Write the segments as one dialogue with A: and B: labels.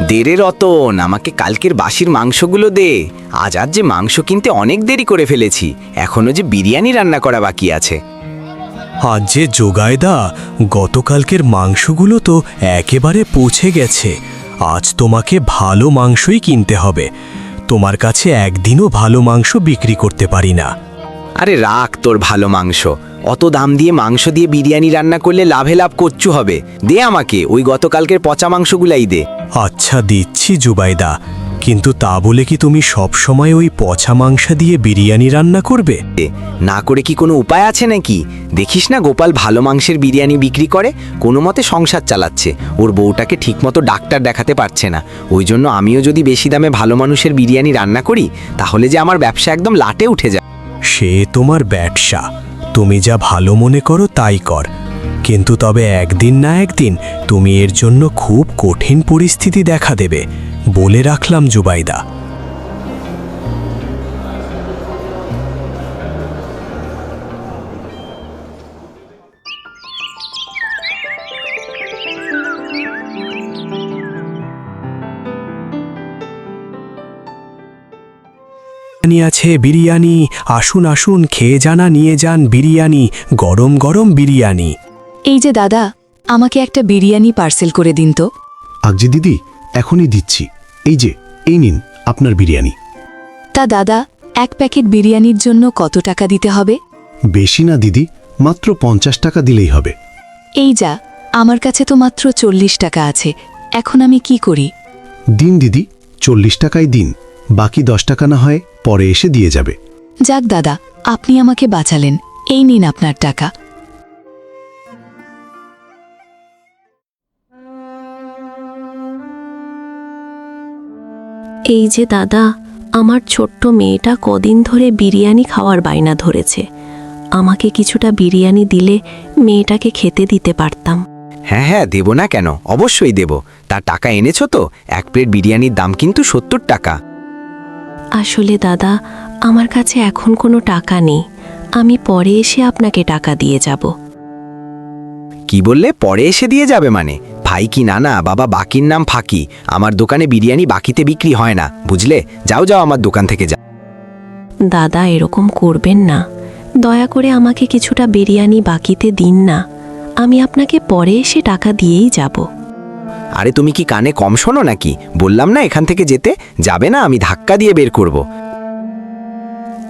A: দে রে রতন, আমাকে কালকের বাসির মাংসগুলো দে। আজ যে মাংস কিনতে অনেক দেরি করে ফেলেছি, এখনো যে বিরিয়ানি রান্না করা বাকি আছে।
B: আজ যে জোগাইদা, গতকালকের মাংসগুলো তো একেবারে পৌঁছে গেছে। আজ তোমাকে ভালো মাংসই কিনতে হবে। তোমার কাছে একদিনও ভালো মাংস বিক্রি করতে পারি না।
A: আরে রাখ তোর ভালো মাংস, অত দাম দিয়ে মাংস দিয়ে বিরিয়ানি রান্না করলে লাভে লাভ করছু হবে। দে আমাকে ওই গতকালকের পচা মাংসগুলাই দে।
B: আচ্ছা দিচ্ছি জুবাইদা, কিন্তু তা বলে কি তুমি সব সময় ওই পচা মাংস দিয়ে বিরিয়ানি রান্না করবে?
A: না করে কি কোনো উপায় আছে নাকি? দেখিস না গোপাল ভালো মাংসের বিরিয়ানি বিক্রি করে, কোনো মতে সংসার চালাচ্ছে। ওর বউটাকে ঠিকমতো ডাক্তার দেখাতে পারছে না, ওই জন্য আমিও যদি বেশি দামে ভালো মানুষের বিরিয়ানি রান্না করি, তাহলে যে আমার ব্যবসা একদম লাটে উঠে যায়।
B: সে তোমার ব্যবসা, তুমি যা ভালো মনে করো তাই কর, কিন্তু তবে একদিন না একদিন তুমি এর জন্য খুব কঠিন পরিস্থিতি দেখা দেবে, বলে রাখলাম জুবাইদা। আছে বিরিয়ানি, আসুন আসুন খেয়ে জানা নিয়ে যান বিরিয়ানি, গরম গরম বিরিয়ানি।
C: এই যে দাদা, আমাকে একটা বিরিয়ানি পার্সেল করে দিন তো।
D: আগজি দিদি, এখনই দিচ্ছি। এই নিন আপনার বিরিয়ানি।
C: তা দাদা, এক প্যাকেট বিরিয়ানির জন্য কত টাকা দিতে হবে?
D: বেশি না দিদি, মাত্র 50 টাকা দিলেই হবে।
C: এই যা, আমার কাছে তো মাত্র 40 টাকা আছে, এখন আমি কি করি?
D: দিন দিদি, 40 টাকাই দিন, বাকি 10 টাকা না হয় পরে এসে দিয়ে যাবে।
C: যাক দাদা, আপনি আমাকে বাঁচালেন, এই নিন আপনার টাকা।
E: এই যে দাদা, আমার ছোট্ট মেয়েটা কদিন ধরে বিরিয়ানি খাওয়ার বায়না ধরেছে। আমাকে কিছুটা বিরিয়ানি দিলে মেয়েটাকে খেতে দিতে পারতাম।
A: হ্যাঁ হ্যাঁ, দেব না কেন, অবশ্যই দেব। তার টাকা এনেছো তো? এক প্লেট বিরিয়ানির দাম কিন্তু 70 টাকা।
E: আসলে দাদা, আমার কাছে এখন কোনো টাকা নেই, আমি পরে এসে আপনাকে টাকা দিয়ে যাব।
A: কি বললে? পরে এসে দিয়ে যাবে মানে? ভাই কি না না বাবা, বাকির নাম ফাঁকি। আমার দোকানে বিরিয়ানি বাকিতে বিক্রি হয় না, বুঝলে? যাও যাও, আমার দোকান থেকে যাও।
E: দাদা এরকম করবেন না, দয়া করে আমাকে কিছুটা বিরিয়ানি বাকিতে দিন না, আমি আপনাকে পরে এসে টাকা দিয়েই যাব।
A: আরে তুমি কি কানে কম শোনো নাকি? বললাম না এখান থেকে যেতে যাবে না, আমি ধাক্কা দিয়ে বের করব।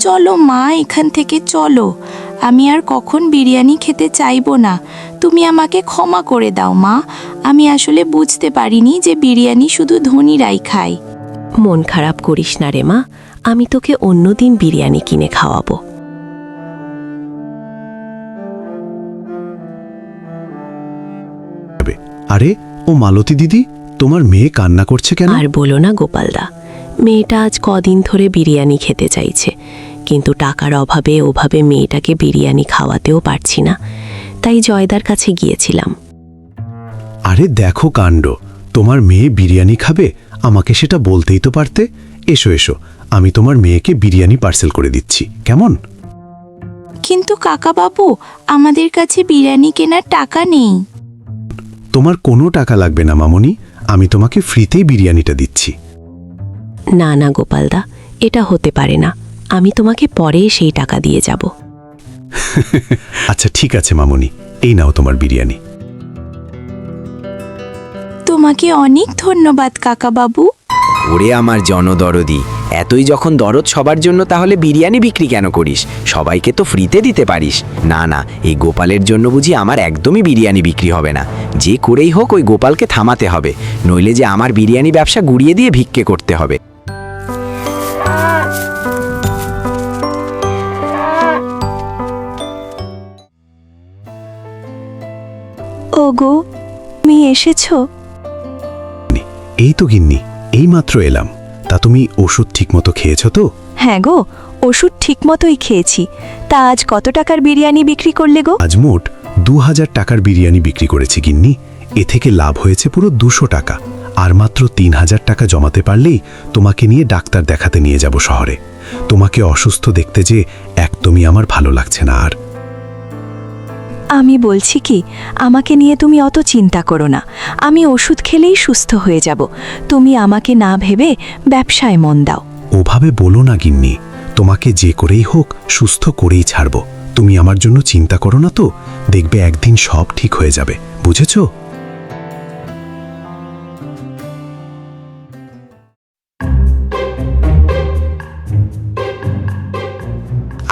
F: চলো মা, এখান থেকে চলো, আমি আর কখন বিরিয়ানি খেতে চাইবো না। তুমি আমাকে ক্ষমা করে দাও মা, আমি আসলে বুঝতে পারিনি যে বিরিয়ানি শুধু ধনীরাই খায়।
E: মন খারাপ করিস না রে মা, আমি তোকে অন্যদিন বিরিয়ানি কিনে খাওয়াবো।
D: আরে ও মালতী দিদি, তোমার মেয়ে কান্না করছে কেন?
E: আর বলো না গোপালদা, মেয়েটা আজ কদিন ধরে বিরিয়ানি খেতে চাইছে, কিন্তু টাকার অভাবে ওভাবে মেয়েটাকে বিরিয়ানি খাওয়াতেও পারছি না, তাই জয়দার কাছে গিয়েছিলাম।
D: আরে দেখো কাণ্ড, তোমার মেয়ে বিরিয়ানি খাবে, আমাকে সেটা বলতেই তো পারতে। এসো এসো, আমি তোমার মেয়েকে বিরিয়ানি পার্সেল করে দিচ্ছি, কেমন?
F: কিন্তু কাকা বাবু, আমাদের কাছে বিরিয়ানি কেনার টাকা নেই।
D: তোমার কোনো টাকা লাগবে না মামনি, আমি তোমাকে ফ্রিতেই বিরিয়ানিটা দিচ্ছি।
E: না না গোপালদা, এটা হতে পারে না, আমি তোমাকে পরে সেই টাকা দিয়ে যাব।
D: আচ্ছা ঠিক আছে মামনি, এই নাও তোমার বিরিয়ানি।
F: তোমাকে অনেক ধন্যবাদ কাকা বাবু।
A: ওরে আমার জনদরদি, এতই যখন দরদ সবার জন্য, তাহলে বিরিয়ানি বিক্রি কেন করিস? সবাইকে তো ফ্রিতে দিতে পারিস। না না, এই গোপালের জন্য বুঝি আমার একদমই বিরিয়ানি বিক্রি হবে না। যে করেই হোক ওই গোপালকে থামাতে হবে, নইলে যে আমার বিরিয়ানি ব্যবসা গুড়িয়ে দিয়ে ভিক্ষে করতে হবে।
F: ওগো, তুমি এসেছো?
D: এই তো গিন্নি, এই মাত্র এলাম। তা তুমি ওষুধ ঠিকমতো খেয়েছো তো?
F: হ্যাঁ গো, ওষুধ ঠিকমতোই খেয়েছি। তা আজ কত টাকার বিরিয়ানি বিক্রি করলে গো?
D: আজ মোট 2000 টাকার বিরিয়ানি বিক্রি করেছি গিন্নি। এ থেকে লাভ হয়েছে পুরো 200 টাকা। আর মাত্র 3000 টাকা জমাতে পারলেই তোমাকে নিয়ে ডাক্তার দেখাতে নিয়ে যাব শহরে। তোমাকে অসুস্থ দেখতে যে একদমই আমার ভালো লাগছে না আর।
C: আমি বলছি কি, আমাকে নিয়ে তুমি অত চিন্তা করো না। আমি ওষুধ খেলেই সুস্থ হয়ে যাব। তুমি আমাকে না ভেবে ব্যবসায় মন দাও।
D: ওভাবে বলো না গিন্নি, তোমাকে যে করেই হোক সুস্থ করেই ছাড়ব। তুমি আমার জন্য চিন্তা করো না তো, দেখবে একদিন সব ঠিক হয়ে যাবে, বুঝেছো?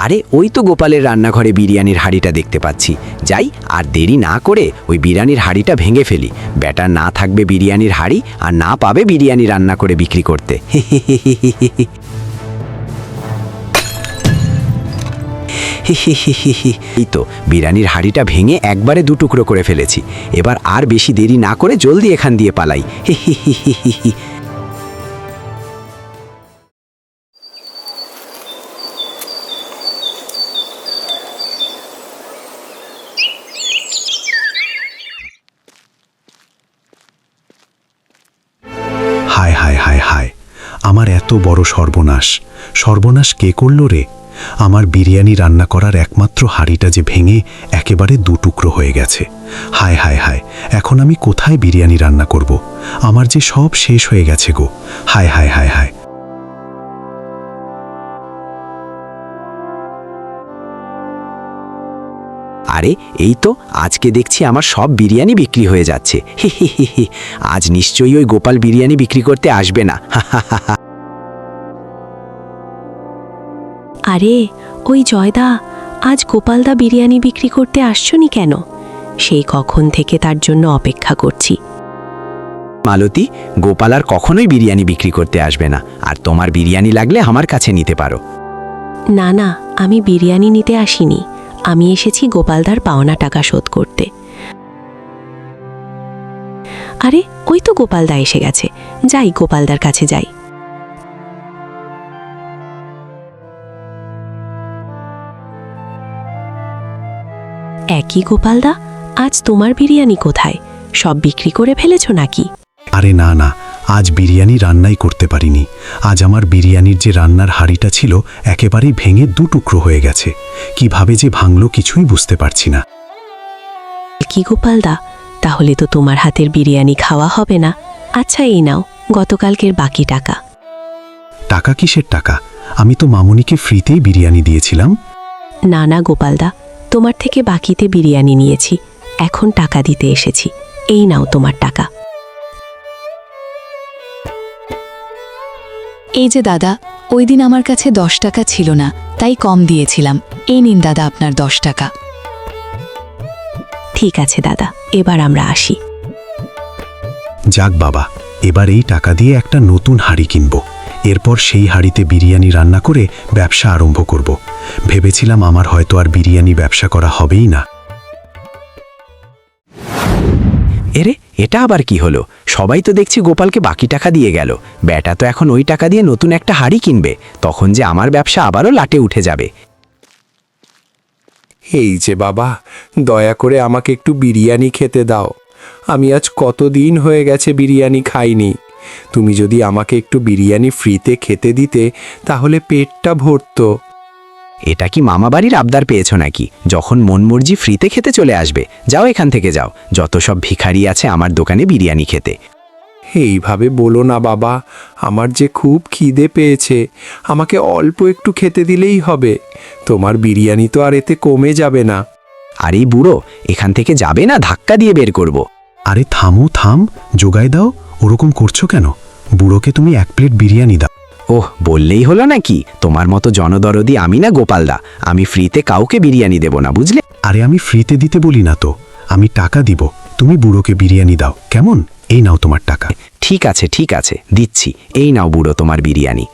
A: আরে ওই তো গোপালের রান্নাঘরে বিরিয়ানির হাঁড়িটা দেখতে পাচ্ছি। যাই আর দেরি না করে ওই বিরিয়ানির হাঁড়িটা ভেঙে ফেলি। বেটা না থাকবে বিরিয়ানির হাঁড়ি, আর না পাবে বিরিয়ানি রান্না করে বিক্রি করতে। এই তো বিরিয়ানির হাঁড়িটা ভেঙে একবারে দুটুকরো করে ফেলেছি। এবার আর বেশি দেরি না করে জলদি এখান দিয়ে পালাই।
D: হায় হায় হায় হায়, আমার এত বড় সর্বনাশ! সর্বনাশ কে করল রে? আমার বিরিয়ানি রান্না করার একমাত্র হাঁড়িটা যে ভেঙে একেবারে দুটুকরো হয়ে গেছে। হায় হায় হায়, এখন আমি কোথায় বিরিয়ানি রান্না করব? আমার যে সব শেষ হয়ে গেছে গো। হায় হায় হায় হায়।
A: আরে এই তো আজকে দেখছি আমার সব বিরিয়ানি বিক্রি হয়ে যাচ্ছে। আজ নিশ্চয়ই ওই গোপাল বিরিয়ানি বিক্রি করতে আসবে না।
E: আরে ওই জয়দা, আজ গোপালদা বিরিয়ানি বিক্রি করতে আসছনি কেন? সেই কখন থেকে তার জন্য অপেক্ষা করছি।
A: মালতী, গোপাল আর কখনোই বিরিয়ানি বিক্রি করতে আসবে না। আর তোমার বিরিয়ানি লাগলে আমার কাছে নিতে পারো।
E: না না, আমি বিরিয়ানি নিতে আসিনি। আমি এসেছি গোপালদার পাওনা টাকা শোধ করতে। আরে ওই তো গোপালদা এসে গেছে। যাই, গোপালদার কাছে যাই। একই গোপালদা, আজ তোমার বিরিয়ানি কোথায়? সব বিক্রি করে ফেলেছো নাকি?
D: আরে না না, আজ বিরিয়ানি রান্নাই করতে পারিনি। আজ আমার বিরিয়ানির যে রান্নার হাঁড়িটা ছিল একেবারেই ভেঙে দুটুকরো হয়ে গেছে। কিভাবে যে ভাঙলো কিছুই বুঝতে পারছি না।
E: কি গোপালদা, তাহলে তো তোমার হাতের বিরিয়ানি খাওয়া হবে না। আচ্ছা এই নাও গতকালকের বাকি টাকা।
D: টাকা কিসের টাকা? আমি তো মামুনিকে ফ্রিতেই বিরিয়ানি দিয়েছিলাম।
E: না না গোপালদা, তোমার থেকে বাকিতে বিরিয়ানি নিয়েছি, এখন টাকা দিতে এসেছি। এই নাও তোমার টাকা।
C: এই যে দাদা, ওই দিন আমার কাছে 10 টাকা ছিল না, তাই কম দিয়েছিলাম। এই নিন দাদা আপনার 10 টাকা।
E: ঠিক আছে দাদা, এবার আমরা আসি।
D: যাক বাবা, এবার এই টাকা দিয়ে একটা নতুন হাঁড়ি কিনব। এরপর সেই হাঁড়িতে বিরিয়ানি রান্না করে ব্যবসা আরম্ভ করব। ভেবেছিলাম আমার হয়তো আর বিরিয়ানি ব্যবসা করা হবেই না।
A: এরে, এটা আবার কি হলো? সবাই তো দেখছি গোপালকে বাকি টাকা দিয়ে গেল। বেটা তো এখন ওই টাকা দিয়ে নতুন একটা হাঁড়ি কিনবে। তখন যে আমার ব্যবসা আবারও লাটে উঠে যাবে।
G: এই যে বাবা, দয়া করে আমাকে একটু বিরিয়ানি খেতে দাও। আমি আজ কতদিন হয়ে গেছে বিরিয়ানি খাইনি। তুমি যদি আমাকে একটু বিরিয়ানি ফ্রিতে খেতে দিতে তাহলে পেটটা ভরতো।
A: এটা কি মামা বাড়ির আবদার পেয়েছো নাকি? যখন মন মর্জি ফ্রিতে খেতে চলে আসবে। যাও এখান থেকে যাও, যত সব ভিখারি আছে আমার দোকানে বিরিয়ানি খেতে।
G: এইভাবে বলো না বাবা, আমার যে খুব খিদে পেয়েছে। আমাকে অল্প একটু খেতে দিলেই হবে। তোমার বিরিয়ানি তো আর এতে কমে যাবে না।
A: আর এই বুড়ো এখান থেকে যাবে না, ধাক্কা দিয়ে বের করব।
D: আরে থামো, থাম, জোগায় দাও। ওরকম করছো কেন? বুড়োকে তুমি 1 প্লেট বিরিয়ানি দাও।
A: ওহ, বললেই হলো নাকি? তোমার মতো জনদরদি আমি না গোপালদা। আমি ফ্রিতে কাউকে বিরিয়ানি দেব না, বুঝলে?
D: আরে আমি ফ্রিতে দিতে বলি না তো, আমি টাকা দিব। তুমি বুড়োকে বিরিয়ানি দাও, কেমন? এই নাও তোমার টাকা।
A: ঠিক আছে ঠিক আছে, দিচ্ছি। এই নাও বুড়ো তোমার বিরিয়ানি।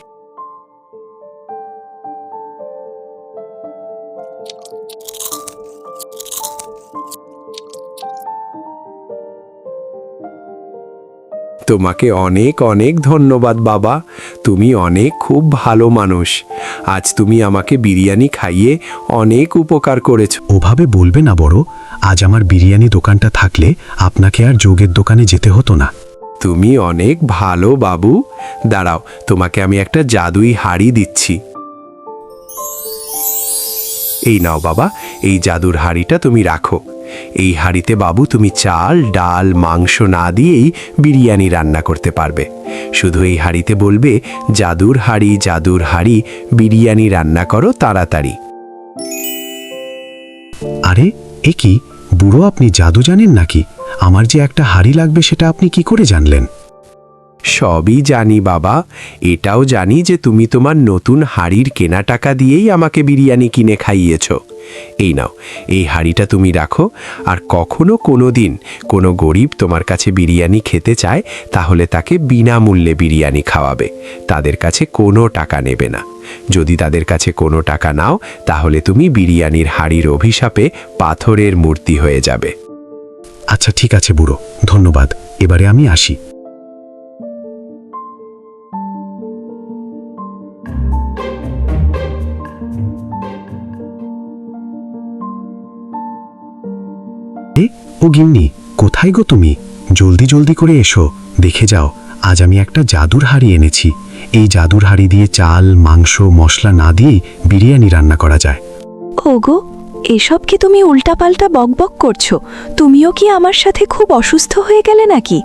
G: তোমাকে অনেক অনেক ধন্যবাদ বাবা। তুমি অনেক খুব ভালো মানুষ। আজ তুমি আমাকে বিরিয়ানি খাইয়ে অনেক উপকার করেছো।
D: ওভাবে বলবে না বড়। আজ আমার বিরিয়ানি দোকানটা থাকলে আপনাকে আর যোগের দোকানে যেতে হতো না।
G: তুমি অনেক ভালো বাবু। দাঁড়াও, তোমাকে আমি একটা জাদুই হাঁড়ি দিচ্ছি। এই নাও বাবা, এই জাদুর হাঁড়িটা তুমি রাখো। এই হাঁড়িতে বাবু তুমি চাল ডাল মাংস না দিয়েই বিরিয়ানি রান্না করতে পারবে। শুধু এই হাঁড়িতে বলবে, জাদুর হাঁড়ি বিরিয়ানি রান্না করো তাড়াতাড়ি।
D: আরে এ কি বুড়ো, আপনি জাদু জানেন নাকি? আমার যে একটা হাঁড়ি লাগবে সেটা আপনি কি করে জানলেন?
G: সবই জানি বাবা, এটাও জানি যে তুমি তোমার নতুন হাঁড়ির কেনা টাকা দিয়েই আমাকে বিরিয়ানি কিনে খাইয়েছ। এই নাও, এই হাঁড়িটা তুমি রাখো, আর কখনো কোনো দিন কোনো গরিব তোমার কাছে বিরিয়ানি খেতে চায় তাহলে তাকে বিনামূল্যে বিরিয়ানি খাওয়াবে, তাদের কাছে কোনো টাকা নেবে না। যদি তাদের কাছে কোনো টাকা নাও তাহলে তুমি বিরিয়ানির হাঁড়ির অভিশাপে পাথরের মূর্তি হয়ে যাবে।
D: আচ্ছা ঠিক আছে বুড়ো, ধন্যবাদ, এবারে আমি আসি। ও গিন্নি, কোথায় গো তুমি? জলদি জলদি করে এসো, দেখে যাও আজ আমি একটা জাদুর হাঁড়ি এনেছি। এই জাদুর হাঁড়ি দিয়ে চাল মাংস মশলা না দিয়েই বিরিয়ানি রান্না করা যায়।
C: ওগো, এসব কি তুমি উল্টাপাল্টা বকবক করছো? তুমিও কি আমার সাথে খুব অসুস্থ হয়ে গেলে নাকি?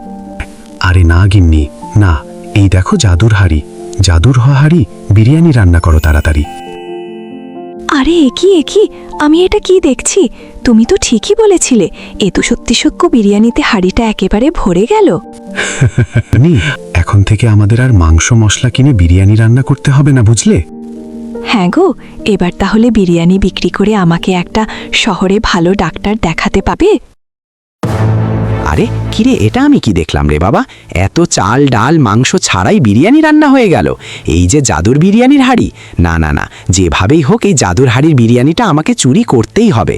D: আরে না গিন্নি, না, এই দেখো জাদুর হাঁড়ি, জাদুর হাঁড়ি, বিরিয়ানি রান্না করো তাড়াতাড়ি।
C: আরে একি আমি এটা কি দেখছি? তুমি তো ঠিকই বলেছিলে, এ তো সত্যি সত্যি বিরিয়ানিতে হাঁড়িটা একেবারে ভরে গেল।
D: এখন থেকে আমাদের আর মাংস মশলা কিনে বিরিয়ানি রান্না করতে হবে না, বুঝলে?
C: হ্যাঁ গো, এবার তাহলে বিরিয়ানি বিক্রি করে আমাকে একটা শহরে ভালো ডাক্তার দেখাতে পাবে।
A: আরে কিরে, এটা আমি কি দেখলাম রে বাবা? এত চাল ডাল মাংস ছাড়াই বিরিয়ানি রান্না হয়ে গেল। এই যে জাদুর বিরিয়ানির হাঁড়ি, না না না, যেভাবেই হোক এই জাদুর হাঁড়ির বিরিয়ানিটা আমাকে চুরি করতেই হবে।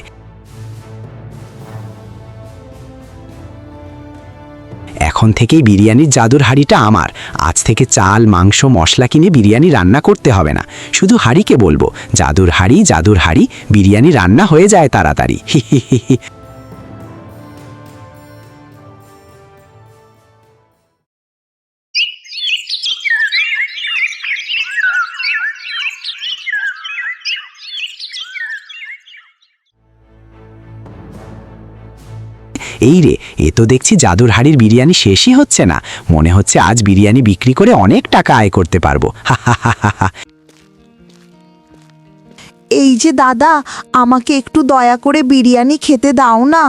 A: এখন থেকেই বিরিয়ানির জাদুর হাঁড়িটা আমার। আজ থেকে চাল মাংস মশলা কিনে বিরিয়ানি রান্না করতে হবে না, শুধু হাঁড়িকে বলবো, জাদুর হাঁড়ি বিরিয়ানি রান্না হয়ে যায় তাড়াতাড়ি। হি হি হি হি। এই রে, এ তো দেখছি জাদুর হাঁড়ির বিরিয়ানি শেষই হচ্ছে না। মনে হচ্ছে আজ বিরিয়ানি বিক্রি করে অনেক টাকা আয় করতে পারবো। হা হা হা হা হা।
H: এই যে দাদা, আমাকে একটু দয়া করে বিরিয়ানি খেতে দাও না।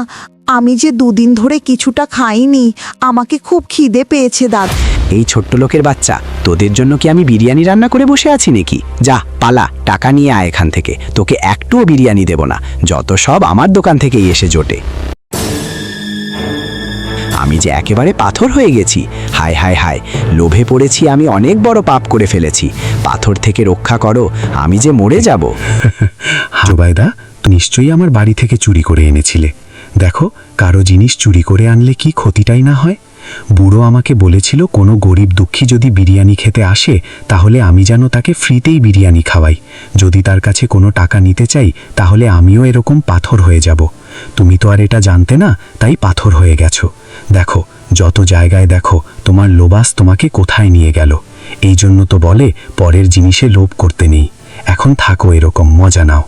H: আমি যে দুদিন ধরে কিছুটা খাইনি, আমাকে খুব খিদে পেয়েছে দাদা।
A: এই ছোট্ট লোকের বাচ্চা, তোদের জন্য কি আমি বিরিয়ানি রান্না করে বসে আছি নাকি? যা পালা, টাকা নিয়ে আয় এখান থেকে, তোকে একটুও বিরিয়ানি দেব না। যত সব আমার দোকান থেকেই এসে জোটে। আমি যে একেবারে পাথর হয়ে গেছি। হায় হায় হায়, লোভে পড়েছি, আমি অনেক বড় পাপ করে ফেলেছি। পাথর থেকে রক্ষা করো, আমি যে মরে যাব।
D: জোবাইদা, নিশ্চয়ই আমার বাড়ি থেকে চুরি করে এনেছিলে। দেখো, কারো জিনিস চুরি করে আনলে কি ক্ষতিটাই না হয়। বুড়ো আমাকে বলেছিল কোনো গরিব দুঃখী যদি বিরিয়ানি খেতে আসে তাহলে আমি যেন তাকে ফ্রিতেই বিরিয়ানি খাওয়াই। যদি তার কাছে কোনো টাকা নিতে চাই তাহলে আমিও এরকম পাথর হয়ে যাব। তুমি তো আর এটা জানতে না, তাই পাথর হয়ে গেছো। দেখো, যত জায়গায় দেখো তোমার লোবাস তোমাকে কোথায় নিয়ে গেল। এই জন্য তো বলে পরের জিনিসে লোভ করতে নেই। এখন থাকো এরকম, মজা নাও।